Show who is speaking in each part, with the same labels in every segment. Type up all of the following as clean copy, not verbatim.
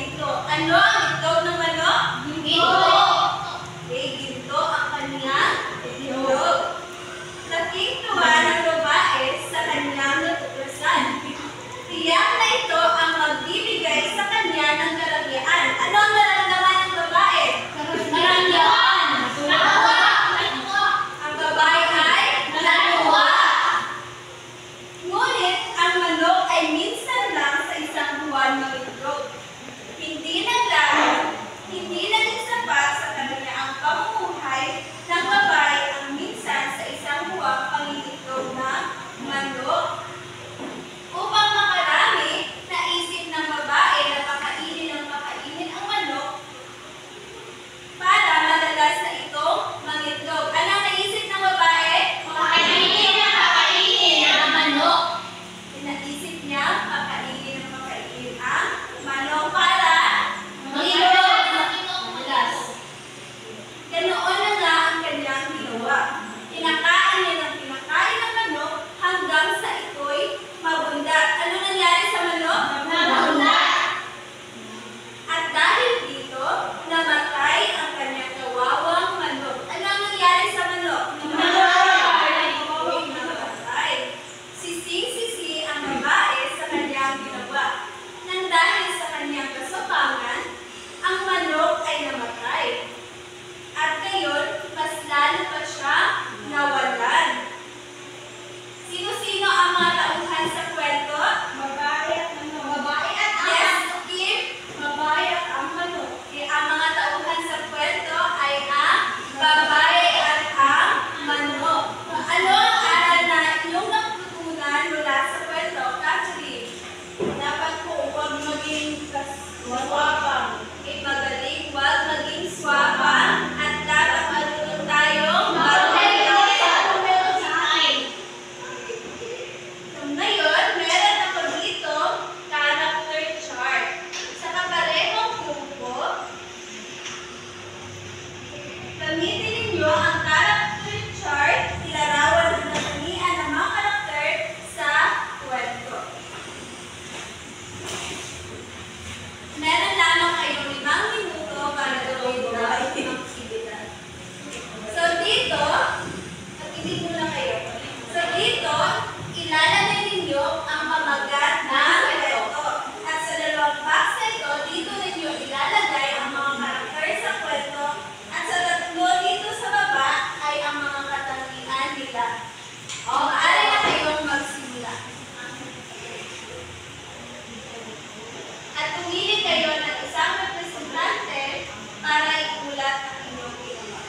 Speaker 1: ginto. Ano ang itlog ng manok? Ginto. Okay, ginto ang kanyang itlog. Laking tuwa ng babae sa kanyang natuklasan. Tiyak na ito ang magbibigay sa kanya ng karangyaan. Ano ang nararamdaman ng babae? Karangyaan. Ang babae ay natuwa. Ngunit ang manok ay minsan lang sa isang buwan ng itlog. Hindi naglaro, hindi naging sapat sa kanya ang pamumuhay ng babae ang minsan sa isang buwang pangingitlog ng manok. Upang makarami, naisip ng babae na pakainin ang manok para madalas na itong mangitlog. Ano ang naisip ng babae? Pakainin ang manok. Naisip niya, pakainin ang manok para mangitlog. Ganoon na nga ang kanyang ginawa. Kinakain ng manok hanggang sa ito'y mabundat. Ano nangyari sa manok? Mabundat. At dahil dito, namatay ang kanyang kawawang manok. Ano ang nangyari sa manok? Namatay. Sising-sisi ang babae sa kanyang ginawa. Nang dahil sa kanyang kasapangan, ang manok ay namatay. At ngayon, mas lalo pa siya nawalan. Sino-sino ang mga tauhan sa kwento? Babae at manok. Yes, Kim. Babae at ang manok. Ang mga tauhan sa kwento ay ang babae at ang manok. Ano ang aral na inyong natutunan mula sa kwento? Catherine, dapat po huwag maging swapang. Magaling, huwag maging swapang. At dapat marunong tayong ngayon, meron ako dito character chart. Sa kaparehong grupo, gamitin ninyo ang character chart, ilarawan ng natanian ng mga karakter sa kwento. Meron lamang kayong 5 minuto para gawin ang aktibidad. So dito, mag-isip muna kayo. So dito, ilalagay ninyo ang pamagat ng kwento. At sa dalawang box na ito, dito ninyo ilalagay ang mga karakter sa kwento. At sa tatlo dito sa baba ay ang mga katangian nila. O, maaari na kayong magsimula. At pumili kayo ng isang representante para ikulat ang inyong ginawa.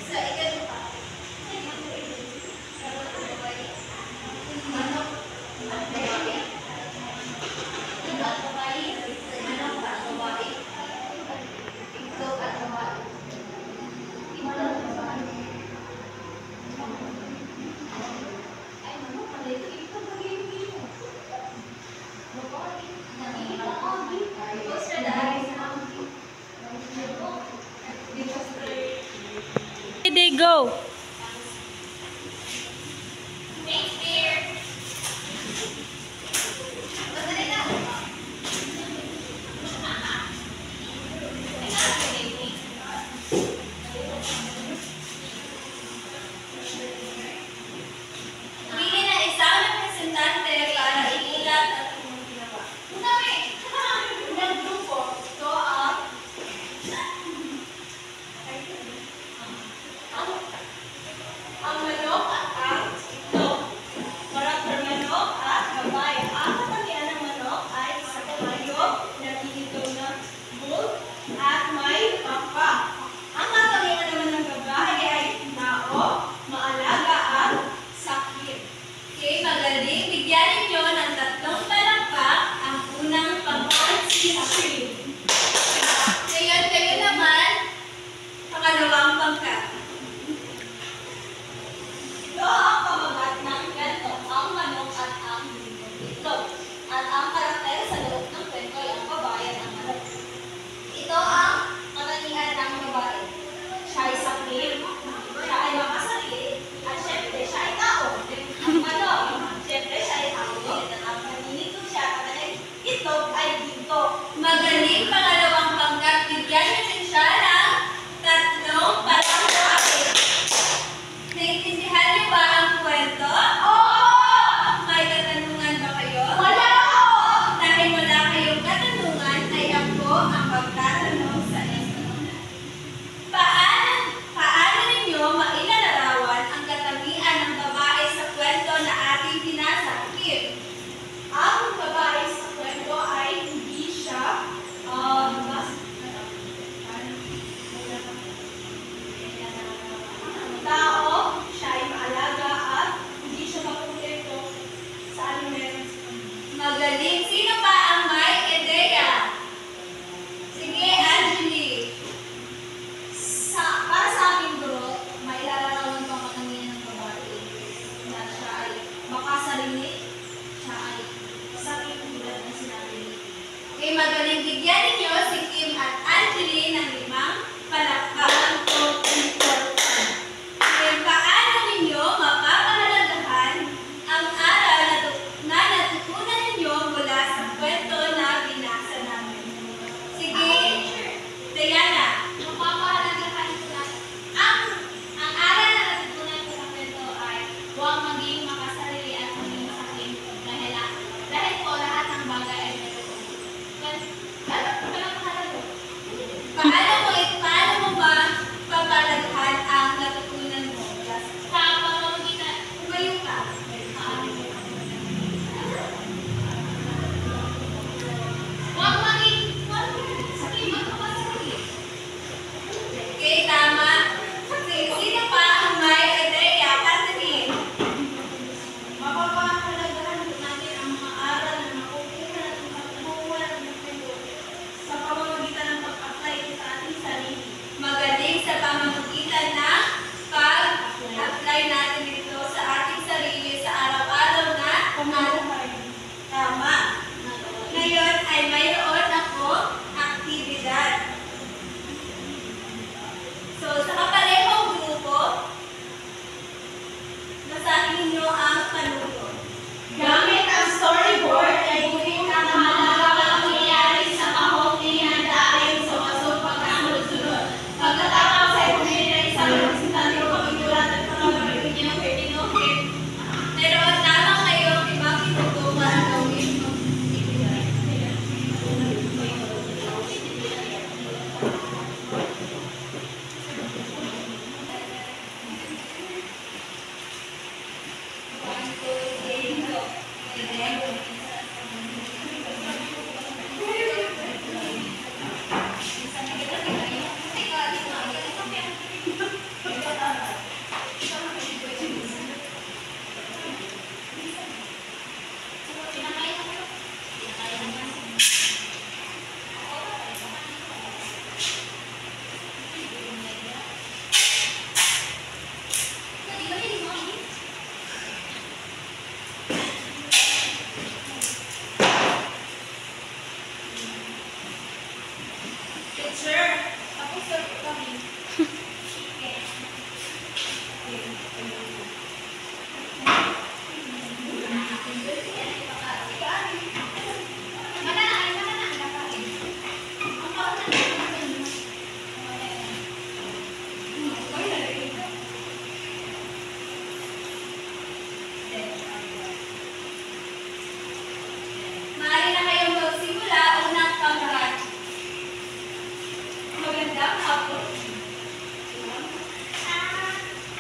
Speaker 1: Sa ikalimpa. Manok at babae. Manok at babae. Manok at babae. Itlog at babae. Itlog at babae. Ay, manok pala ito. Itlog at babae. Babae.
Speaker 2: Ready, go!
Speaker 1: Pili na isang representante para ikulat ang inyong ginawa. Unang grupo, ito ang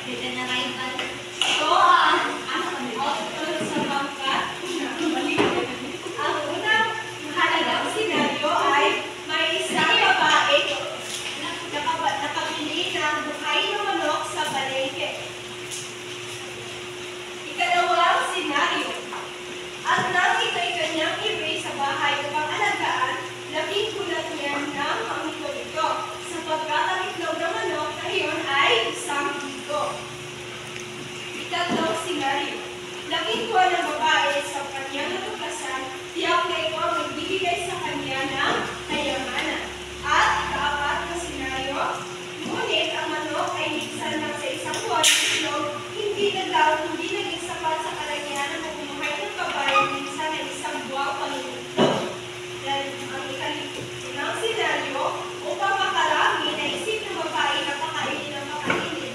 Speaker 1: Dito na kayo ba? So, ang output sa bangkat, ang unang mahalagang senaryo ay may isang babae na nakabili ng buhay na manok sa palengke. Ikalawang senaryo, at nang ito'y kanyang i-raise sa bahay upang alagaan, laking gulat niya ng mamito ito, sapagkat ang itlog ng manok na iyon ay isang ligo. Ikatlong senaryo, laking tuwa ng babae sa kanyang natuklasan, tiyak na ito ang magbibigay sa kanya ng kayamanan. At ikaapat na senaryo, ngunit ang manok ay minsan lang sa isang buwan ng itlog, hindi naging sapat sa kalayanan na bumuhay ng babae minsan ay isang buwang pangingitlog. Dahil ang ikalimang senaryo, upang makarami, naisip ng babae na pakainin ng pakainin.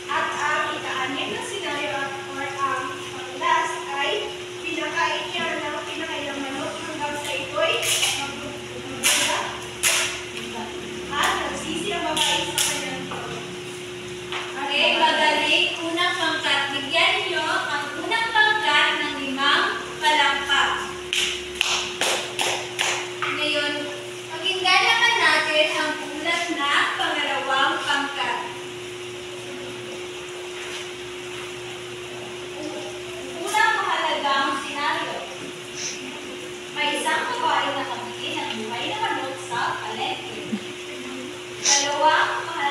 Speaker 1: At ang ika-anim na senaryo or ang pang-last ay pinakain niya ng pinakailang manok hanggang sa ito'y magbubula at nagsisi ang babae sa kanyang ito. Okay, magaling. Unang pangkat. Bigyan niyo ang unang pangkat ng 5 palakpak. Ngayon, pakinggan naman natin ang ulat na pangalawang pangkat. Unang mahalagang senaryo. May isang babae na kabili ng buhay na manok sa palengke. Dalawang mahalagang